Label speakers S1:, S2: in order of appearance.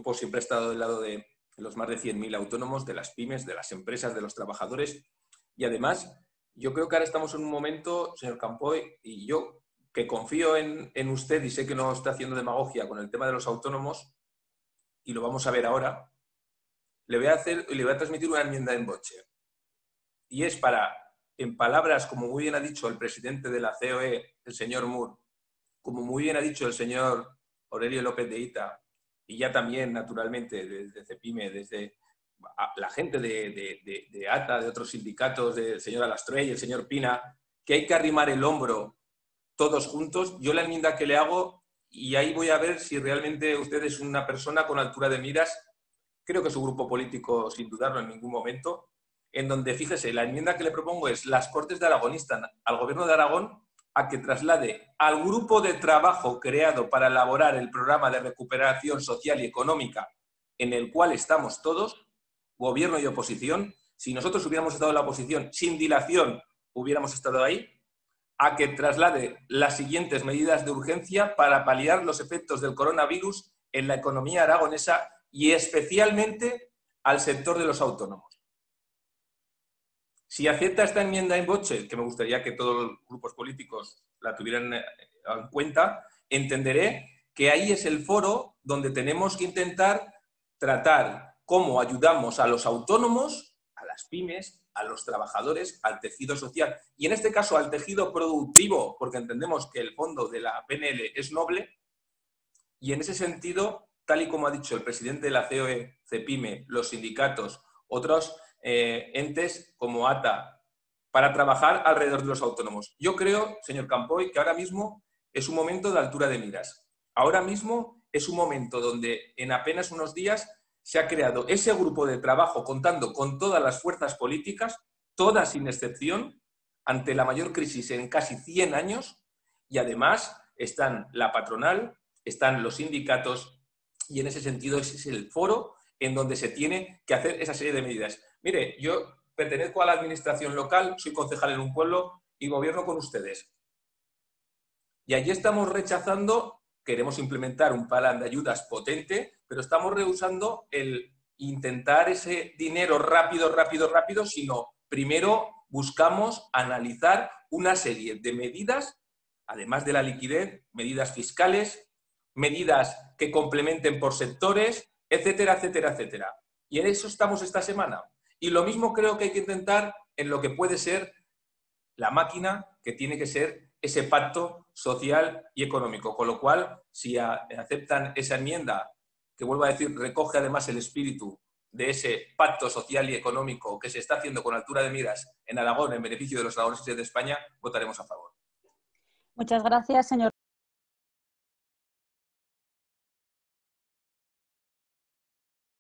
S1: grupo siempre ha estado del lado de los más de 100.000 autónomos, de las pymes, de las empresas, de los trabajadores. Y además, yo creo que ahora estamos en un momento, señor Campoy, y yo que confío en usted y sé que no está haciendo demagogia con el tema de los autónomos, y lo vamos a ver ahora, le voy a transmitir una enmienda en boche. Y es para, en palabras, como muy bien ha dicho el presidente de la COE, el señor Moore, como muy bien ha dicho el señor Aurelio López de Ita, y ya también, naturalmente, desde CEPIME, desde la gente de ATA, de otros sindicatos, del señor Alastrey y el señor Pina, que hay que arrimar el hombro todos juntos. Yo la enmienda que le hago, y ahí voy a ver si realmente usted es una persona con altura de miras, creo que su grupo político, sin dudarlo en ningún momento, en donde, fíjese, la enmienda que le propongo es: las Cortes de Aragón instan al Gobierno de Aragón a que traslade al grupo de trabajo creado para elaborar el programa de recuperación social y económica, en el cual estamos todos, gobierno y oposición. Si nosotros hubiéramos estado en la oposición, sin dilación hubiéramos estado ahí, a que traslade las siguientes medidas de urgencia para paliar los efectos del coronavirus en la economía aragonesa y especialmente al sector de los autónomos. Si acepta esta enmienda en boche, que me gustaría que todos los grupos políticos la tuvieran en cuenta, entenderé que ahí es el foro donde tenemos que intentar tratar cómo ayudamos a los autónomos, a las pymes, a los trabajadores, al tejido social y en este caso al tejido productivo, porque entendemos que el fondo de la PNL es noble. Y en ese sentido, tal y como ha dicho el presidente de la COE, CEPIME, los sindicatos, otros entes como ATA, para trabajar alrededor de los autónomos. Yo creo, señor Campoy, que ahora mismo es un momento de altura de miras. Ahora mismo es un momento donde en apenas unos días se ha creado ese grupo de trabajo contando con todas las fuerzas políticas, todas sin excepción, ante la mayor crisis en casi 100 años, y además están la patronal, están los sindicatos, y en ese sentido ese es el foro en donde se tiene que hacer esa serie de medidas. Mire, yo pertenezco a la administración local, soy concejal en un pueblo y gobierno con ustedes. Y allí estamos rechazando, queremos implementar un plan de ayudas potente, pero estamos rehusando el intentar ese dinero rápido, sino primero buscamos analizar una serie de medidas, además de la liquidez, medidas fiscales, medidas que complementen por sectores, etcétera, etcétera, etcétera. Y en eso estamos esta semana. Y lo mismo creo que hay que intentar en lo que puede ser la máquina que tiene que ser ese pacto social y económico. Con lo cual, si aceptan esa enmienda, que vuelvo a decir, recoge además el espíritu de ese pacto social y económico que se está haciendo con altura de miras en Aragón en beneficio de los aragoneses de España, votaremos a favor.
S2: Muchas gracias, señor.